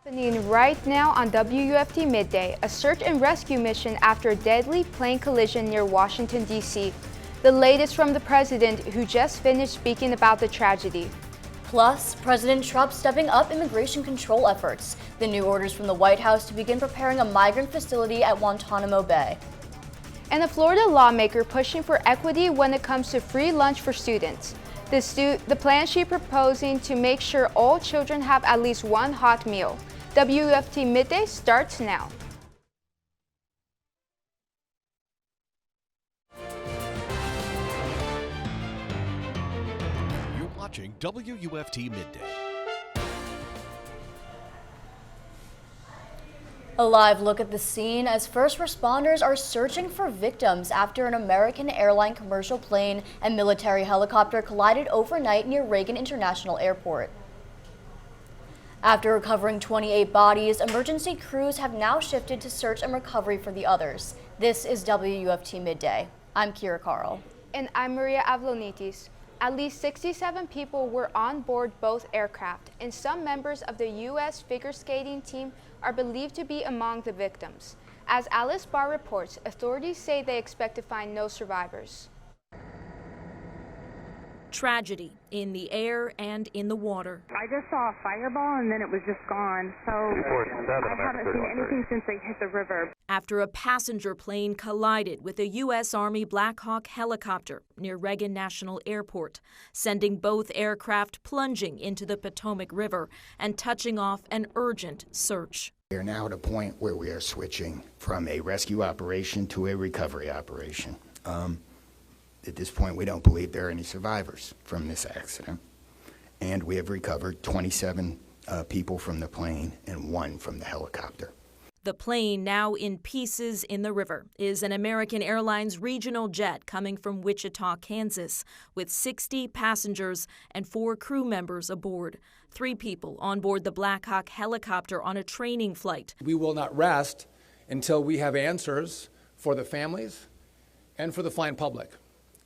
Happening right now on WUFT Midday, a search and rescue mission after a deadly plane collision near Washington, D.C. The latest from the president, who just finished speaking about the tragedy. Plus, President Trump stepping up immigration control efforts. The new orders from the White House to begin preparing a migrant facility at Guantanamo Bay. And a Florida lawmaker pushing for equity when it comes to free lunch for students. The plan she's proposing to make sure all children have at least one hot meal. WUFT Midday starts now. You're watching WUFT Midday. A live look at the scene as first responders are searching for victims after an American airline commercial plane and military helicopter collided overnight near Reagan International Airport. After recovering 28 bodies, emergency crews have now shifted to search and recovery for the others. This is WUFT Midday. I'm Carle. And I'm Avlonitis. At least 67 people were on board both aircraft, and some members of the U.S. figure skating team are believed to be among the victims. As Alice Barr reports, authorities say they expect to find no survivors. Tragedy in the air and in the water. I just saw a fireball and then it was just gone, so I haven't seen anything since they hit the river. After a passenger plane collided with a U.S. Army Black Hawk helicopter near Reagan National Airport, sending both aircraft plunging into the Potomac River and touching off an urgent search. We are now at a point where we are switching from a rescue operation to a recovery operation. At this point, we don't believe there are any survivors from this accident. And we have recovered 27 people from the plane and 1 from the helicopter. The plane, now in pieces in the river, is an American Airlines regional jet coming from Wichita, Kansas, with 60 passengers and 4 crew members aboard. 3 people on board the Black Hawk helicopter on a training flight. We will not rest until we have answers for the families and for the flying public.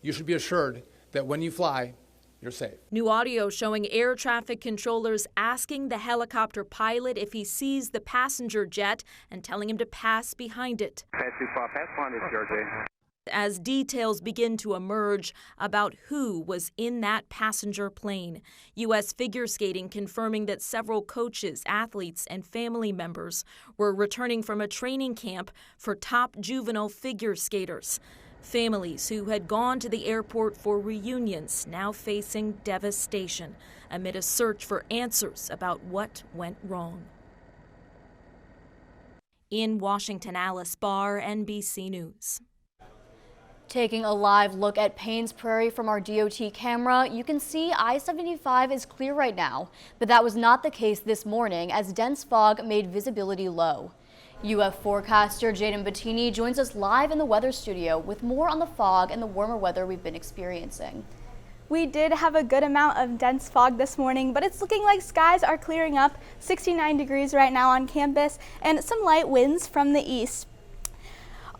You should be assured that when you fly, you're safe. New audio showing air traffic controllers asking the helicopter pilot if he sees the passenger jet and telling him to pass behind it. Pass too far, pass behind this, George. As details begin to emerge about who was in that passenger plane, U.S. figure skating confirming that several coaches, athletes, and family members were returning from a training camp for top juvenile figure skaters. Families who had gone to the airport for reunions now facing devastation amid a search for answers about what went wrong. In Washington, Alice Barr, NBC News. Taking a live look at Paynes Prairie from our DOT camera, you can see I-75 is clear right now, but that was not the case this morning as dense fog made visibility low. UF forecaster Jadyn Bottini joins us live in the weather studio with more on the fog and the warmer weather we've been experiencing. We did have a good amount of dense fog this morning, but it's looking like skies are clearing up. 69 degrees right now on campus and some light winds from the east.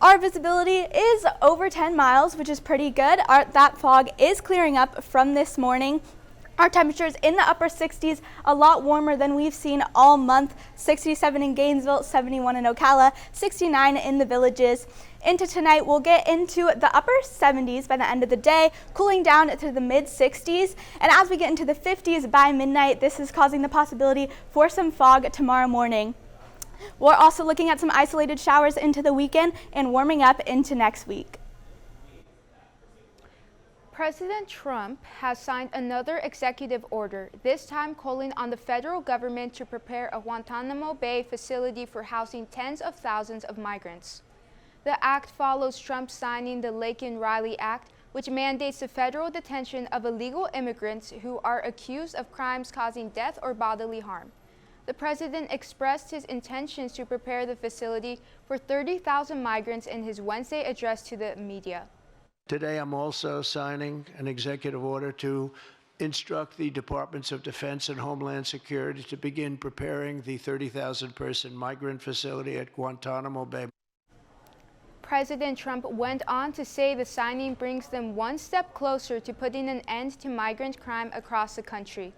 Our visibility is over 10 miles, which is pretty good. That fog is clearing up from this morning. Our temperatures in the upper 60s, a lot warmer than we've seen all month. 67 in Gainesville, 71 in Ocala, 69 in the Villages. Into tonight, we'll get into the upper 70s by the end of the day, cooling down to the mid 60s. And as we get into the 50s by midnight, this is causing the possibility for some fog tomorrow morning. We're also looking at some isolated showers into the weekend and warming up into next week. President Trump has signed another executive order, this time calling on the federal government to prepare a Guantanamo Bay facility for housing tens of thousands of migrants. The act follows Trump signing the Laken-Riley Act, which mandates the federal detention of illegal immigrants who are accused of crimes causing death or bodily harm. The president expressed his intentions to prepare the facility for 30,000 migrants in his Wednesday address to the media. Today, I'm also signing an executive order to instruct the Departments of Defense and Homeland Security to begin preparing the 30,000-person migrant facility at Guantanamo Bay. President Trump went on to say the signing brings them one step closer to putting an end to migrant crime across the country.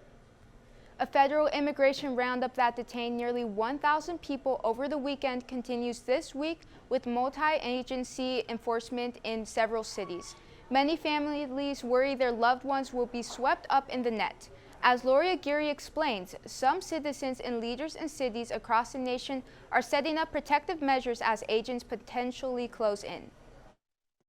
A federal immigration roundup that detained nearly 1,000 people over the weekend continues this week with multi-agency enforcement in several cities. Many families worry their loved ones will be swept up in the net. As Lori Aguirre explains, some citizens and leaders in cities across the nation are setting up protective measures as agents potentially close in.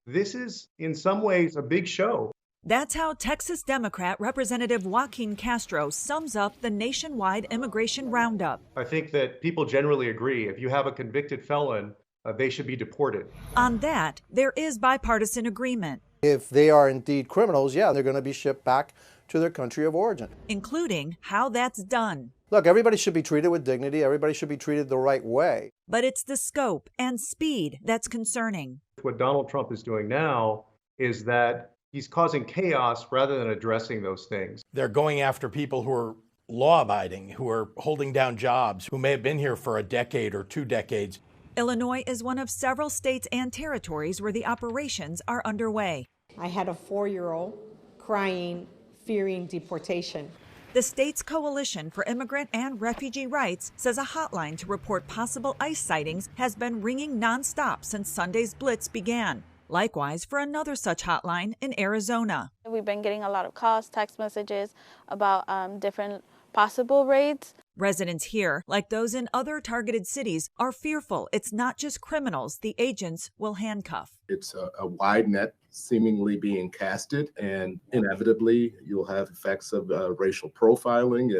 This is, in some ways, a big show. That's how Texas Democrat Representative Joaquin Castro sums up the nationwide immigration roundup. I think that people generally agree if you have a convicted felon, they should be deported. On that, there is bipartisan agreement. If they are indeed criminals, yeah, they're going to be shipped back to their country of origin. Including how that's done. Look, everybody should be treated with dignity. Everybody should be treated the right way. But it's the scope and speed that's concerning. What Donald Trump is doing now is that he's causing chaos rather than addressing those things. They're going after people who are law-abiding, who are holding down jobs, who may have been here for a decade or 2 decades. Illinois is one of several states and territories where the operations are underway. I had a 4-year-old crying, fearing deportation. The state's Coalition for Immigrant and Refugee Rights says a hotline to report possible ICE sightings has been ringing nonstop since Sunday's blitz began. Likewise for another such hotline in Arizona. We've been getting a lot of calls, text messages about different possible raids. Residents here, like those in other targeted cities, are fearful it's not just criminals the agents will handcuff. It's a wide net seemingly being casted, and inevitably you'll have effects of racial profiling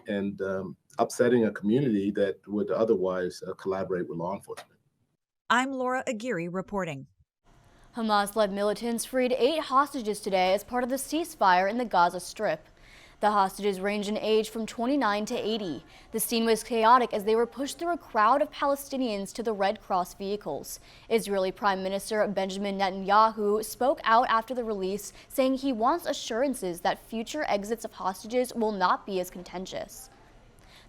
and upsetting a community that would otherwise collaborate with law enforcement. I'm Laura Aguirre reporting. Hamas-led militants freed 8 hostages today as part of the ceasefire in the Gaza Strip. The hostages range in age from 29 to 80. The scene was chaotic as they were pushed through a crowd of Palestinians to the Red Cross vehicles. Israeli Prime Minister Benjamin Netanyahu spoke out after the release, saying he wants assurances that future exits of hostages will not be as contentious.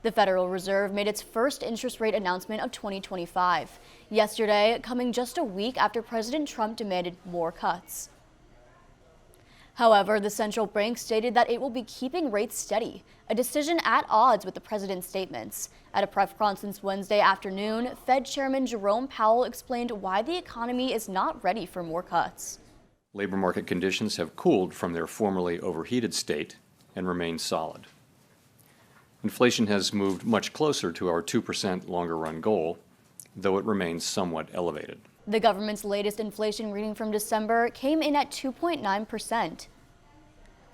The Federal Reserve made its first interest rate announcement of 2025. Yesterday, coming just a week after President Trump demanded more cuts. However, the central bank stated that it will be keeping rates steady, a decision at odds with the president's statements. At a press conference Wednesday afternoon, Fed Chairman Jerome Powell explained why the economy is not ready for more cuts. Labor market conditions have cooled from their formerly overheated state and remain solid. Inflation has moved much closer to our 2% longer-run goal, though it remains somewhat elevated. The government's latest inflation reading from December came in at 2.9%,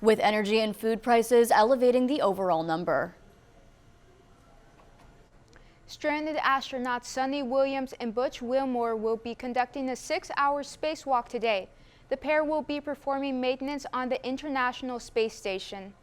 with energy and food prices elevating the overall number. Stranded astronauts Sunny Williams and Butch Wilmore will be conducting a 6-hour spacewalk today. The pair will be performing maintenance on the International Space Station.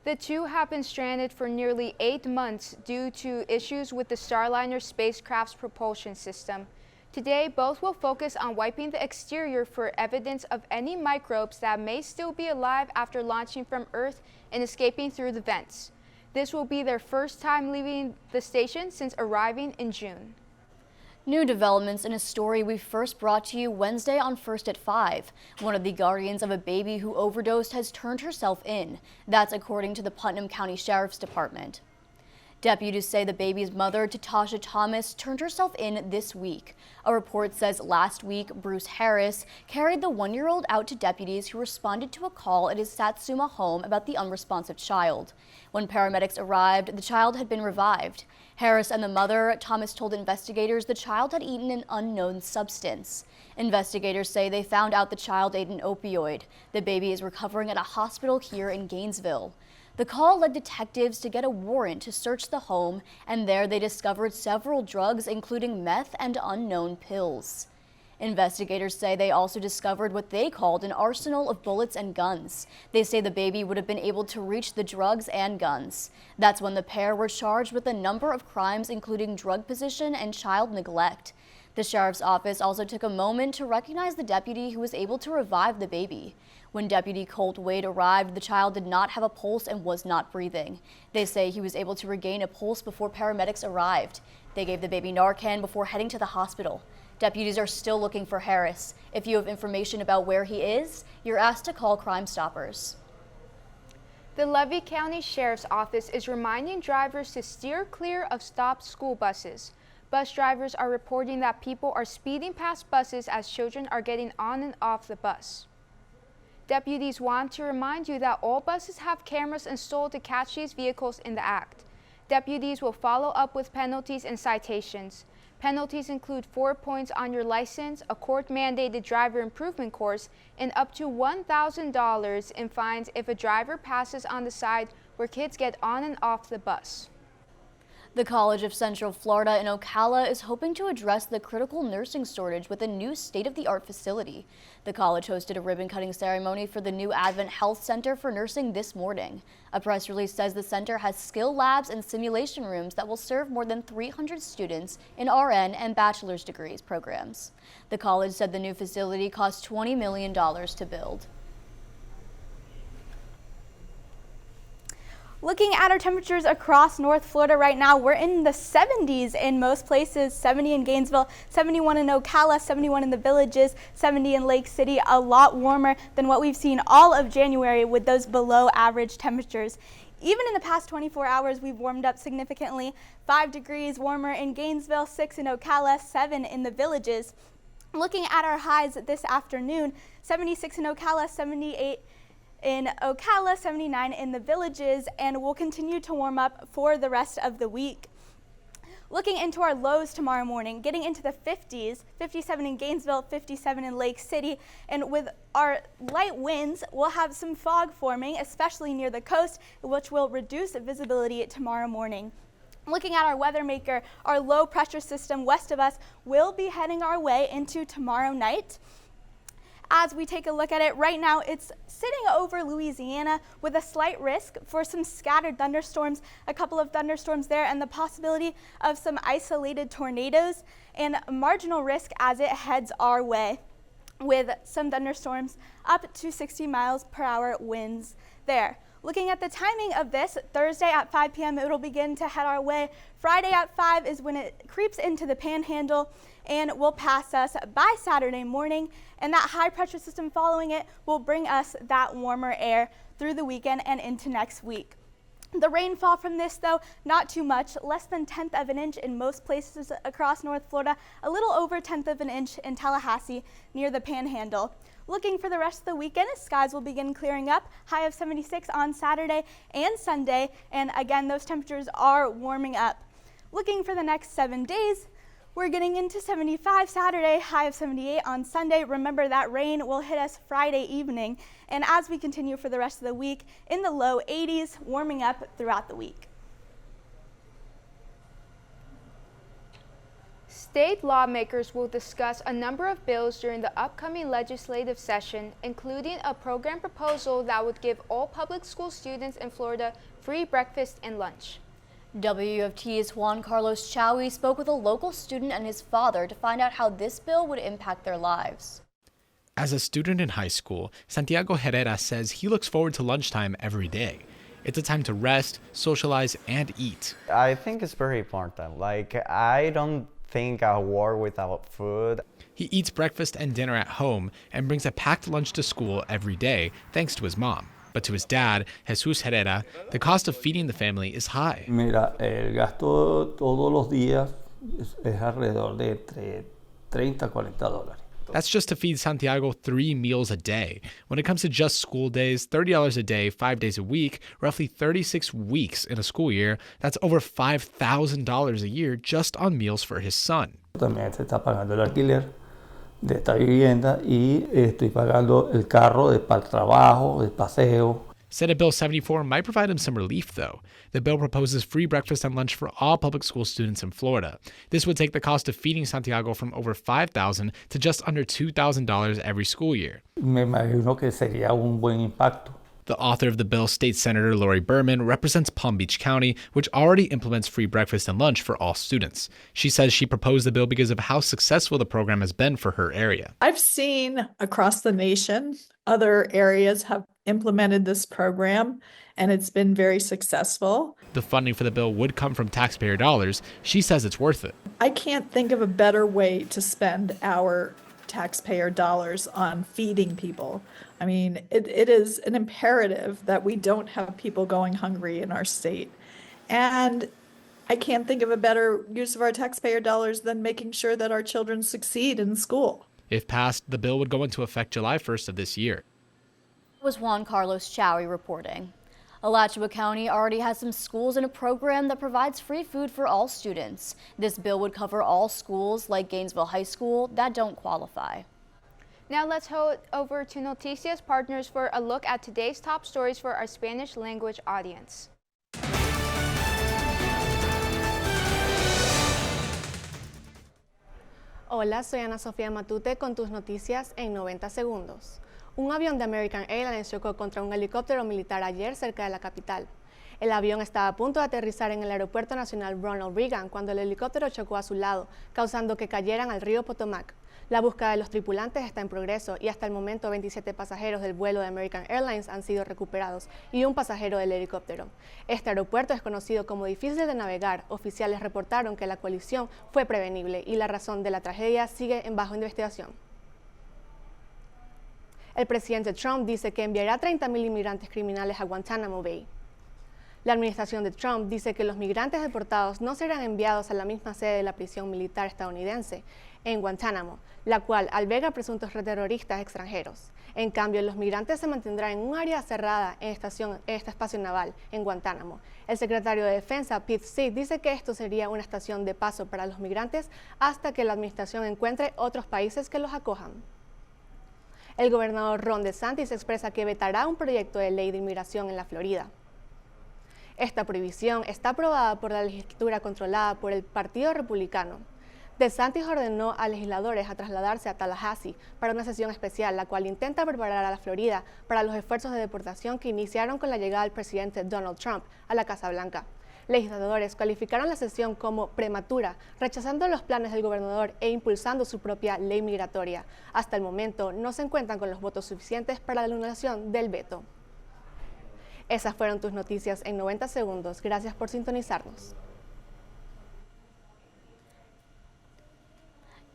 The two have been stranded for nearly 8 months due to issues with the Starliner spacecraft's propulsion system. Today, both will focus on wiping the exterior for evidence of any microbes that may still be alive after launching from Earth and escaping through the vents. This will be their first time leaving the station since arriving in June. New developments in a story we first brought to you Wednesday on First at 5. One of the guardians of a baby who overdosed has turned herself in. That's according to the Putnam County Sheriff's Department. Deputies say the baby's mother, Tatasha Thomas, turned herself in this week. A report says last week, Bruce Harris carried the 1-year-old out to deputies who responded to a call at his Satsuma home about the unresponsive child. When paramedics arrived, the child had been revived. Harris and the mother, Thomas, told investigators the child had eaten an unknown substance. Investigators say they found out the child ate an opioid. The baby is recovering at a hospital here in Gainesville. The call led detectives to get a warrant to search the home, and there they discovered several drugs, including meth and unknown pills. Investigators say they also discovered what they called an arsenal of bullets and guns. They say the baby would have been able to reach the drugs and guns. That's when the pair were charged with a number of crimes, including drug possession and child neglect. The sheriff's office also took a moment to recognize the deputy who was able to revive the baby. When Deputy Colt Wade arrived, the child did not have a pulse and was not breathing. They say he was able to regain a pulse before paramedics arrived. They gave the baby Narcan before heading to the hospital. Deputies are still looking for Harris. If you have information about where he is, you're asked to call Crime Stoppers. The Levy County Sheriff's Office is reminding drivers to steer clear of stopped school buses. Bus drivers are reporting that people are speeding past buses as children are getting on and off the bus. Deputies want to remind you that all buses have cameras installed to catch these vehicles in the act. Deputies will follow up with penalties and citations. Penalties include 4 points on your license, a court-mandated driver improvement course, and up to $1,000 in fines if a driver passes on the side where kids get on and off the bus. The College of Central Florida in Ocala is hoping to address the critical nursing shortage with a new state-of-the-art facility. The college hosted a ribbon-cutting ceremony for the new Advent Health Center for Nursing this morning. A press release says the center has skill labs and simulation rooms that will serve more than 300 students in RN and bachelor's degrees programs. The college said the new facility cost $20 million to build. Looking at our temperatures across North Florida right now, we're in the 70s in most places, 70 in Gainesville, 71 in Ocala, 71 in the Villages, 70 in Lake City, a lot warmer than what we've seen all of January with those below average temperatures. Even in the past 24 hours, we've warmed up significantly. 5 degrees warmer in Gainesville, 6 in Ocala, 7 in the Villages. Looking at our highs this afternoon, 76 in Ocala, 78 in Ocala, 79 in the Villages, and we'll continue to warm up for the rest of the week. Looking into our lows tomorrow morning, getting into the 50s, 57 in Gainesville, 57 in Lake City, and with our light winds, we'll have some fog forming, especially near the coast, which will reduce visibility tomorrow morning. Looking at our weather maker, our low pressure system west of us will be heading our way into tomorrow night. As we take a look at it, right now it's sitting over Louisiana with a slight risk for some scattered thunderstorms, a couple of thunderstorms there, and the possibility of some isolated tornadoes, and marginal risk as it heads our way with some thunderstorms up to 60 miles per hour winds there. Looking at the timing of this, Thursday at 5 p.m. it'll begin to head our way. Friday at 5 is when it creeps into the panhandle and will pass us by Saturday morning, and that high pressure system following it will bring us that warmer air through the weekend and into next week. The rainfall from this, though, not too much, less than 1/10 of an inch in most places across North Florida, a little over 1/10 of an inch in Tallahassee near the panhandle. Looking for the rest of the weekend, skies will begin clearing up, high of 76 on Saturday and Sunday, and again, those temperatures are warming up. Looking for the next 7 days, we're getting into 75 Saturday, high of 78 on Sunday. Remember that rain will hit us Friday evening, and as we continue for the rest of the week, in the low 80s, warming up throughout the week. State lawmakers will discuss a number of bills during the upcoming legislative session, including a program proposal that would give all public school students in Florida free breakfast and lunch. WUFT's Juan Carlos Chaoui spoke with a local student and his father to find out how this bill would impact their lives. As a student in high school, Santiago Herrera says he looks forward to lunchtime every day. It's a time to rest, socialize, and eat. I think it's very important. I don't think I'll work without food. He eats breakfast and dinner at home and brings a packed lunch to school every day, thanks to his mom. But to his dad, Jesus Herrera, the cost of feeding the family is high. Mira, el gasto todos los días es alrededor de entre $30 a $40. That's just to feed Santiago 3 meals a day. When it comes to just school days, $30 a day, 5 days a week, roughly 36 weeks in a school year, that's over $5,000 a year just on meals for his son. También se está pagando el alquiler de esta vivienda y estoy pagando el carro para el trabajo, el paseo. Senate Bill 74 might provide him some relief, though. The bill proposes free breakfast and lunch for all public school students in Florida. This would take the cost of feeding Santiago from over $5,000 to just under $2,000 every school year. Me imagino que sería un buen impacto. The author of the bill, State Senator Lori Berman, represents Palm Beach County, which already implements free breakfast and lunch for all students. She says she proposed the bill because of how successful the program has been for her area. I've seen across the nation, other areas have implemented this program, and it's been very successful. The funding for the bill would come from taxpayer dollars. She says it's worth it. I can't think of a better way to spend our taxpayer dollars on feeding people. I mean, it is an imperative that we don't have people going hungry in our state. And I can't think of a better use of our taxpayer dollars than making sure that our children succeed in school. If passed, the bill would go into effect July 1st of this year. Was Juan Carlos Chaoui reporting. Alachua County already has some schools in a program that provides free food for all students. This bill would cover all schools like Gainesville High School that don't qualify. Now let's head over to Noticias Partners for a look at today's top stories for our Spanish language audience. Hola, soy Sofia Matute con tus noticias en 90 segundos. Un avión de American Airlines chocó contra un helicóptero militar ayer cerca de la capital. El avión estaba a punto de aterrizar en el Aeropuerto Nacional Ronald Reagan cuando el helicóptero chocó a su lado, causando que cayeran al río Potomac. La búsqueda de los tripulantes está en progreso y hasta el momento 27 pasajeros del vuelo de American Airlines han sido recuperados y un pasajero del helicóptero. Este aeropuerto es conocido como difícil de navegar. Oficiales reportaron que la colisión fue prevenible y la razón de la tragedia sigue en bajo investigación. El presidente Trump dice que enviará 30,000 inmigrantes criminales a Guantánamo Bay. La administración de Trump dice que los migrantes deportados no serán enviados a la misma sede de la prisión militar estadounidense en Guantánamo, la cual alberga presuntos terroristas extranjeros. En cambio, los migrantes se mantendrán en un área cerrada en este espacio naval en Guantánamo. El secretario de Defensa, Pete Seat, dice que esto sería una estación de paso para los migrantes hasta que la administración encuentre otros países que los acojan. El gobernador Ron DeSantis expresa que vetará un proyecto de ley de inmigración en la Florida. Esta prohibición está aprobada por la legislatura controlada por el Partido Republicano. DeSantis ordenó a legisladores a trasladarse a Tallahassee para una sesión especial, la cual intenta preparar a la Florida para los esfuerzos de deportación que iniciaron con la llegada del presidente Donald Trump a la Casa Blanca. Legisladores calificaron la sesión como prematura, rechazando los planes del gobernador e impulsando su propia ley migratoria. Hasta el momento no se encuentran con los votos suficientes para la anulación del veto. Esas fueron tus noticias en 90 segundos. Gracias por sintonizarnos.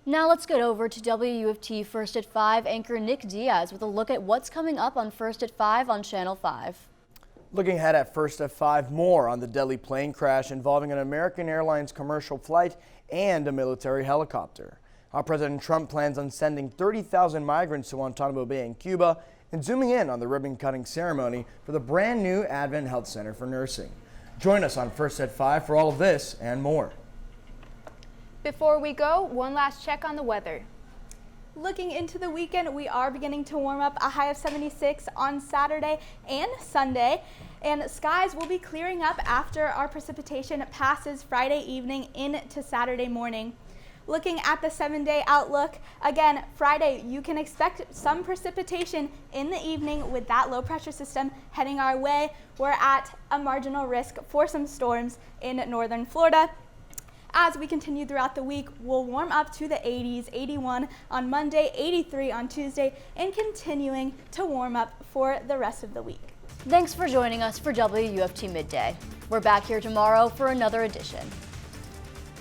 Now let's get over to WUFT First at 5 anchor Nick Diaz with a look at what's coming up on First at 5 on Channel 5. Looking ahead at First at 5, more on the deadly plane crash involving an American Airlines commercial flight and a military helicopter. How President Trump plans on sending 30,000 migrants to Guantanamo Bay in Cuba, and zooming in on the ribbon-cutting ceremony for the brand new Advent Health Center for Nursing. Join us on First at 5 for all of this and more. Before we go, one last check on the weather. Looking into the weekend, we are beginning to warm up, a high of 76 on Saturday and Sunday, and skies will be clearing up after our precipitation passes Friday evening into Saturday morning. Looking at the 7-day outlook, again, Friday, you can expect some precipitation in the evening with that low pressure system heading our way. We're at a marginal risk for some storms in northern Florida. As we continue throughout the week, we'll warm up to the 80s, 81 on Monday, 83 on Tuesday, and continuing to warm up for the rest of the week. Thanks for joining us for WUFT Midday. We're back here tomorrow for another edition.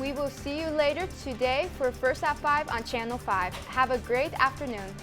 We will see you later today for First at 5 on Channel 5. Have a great afternoon.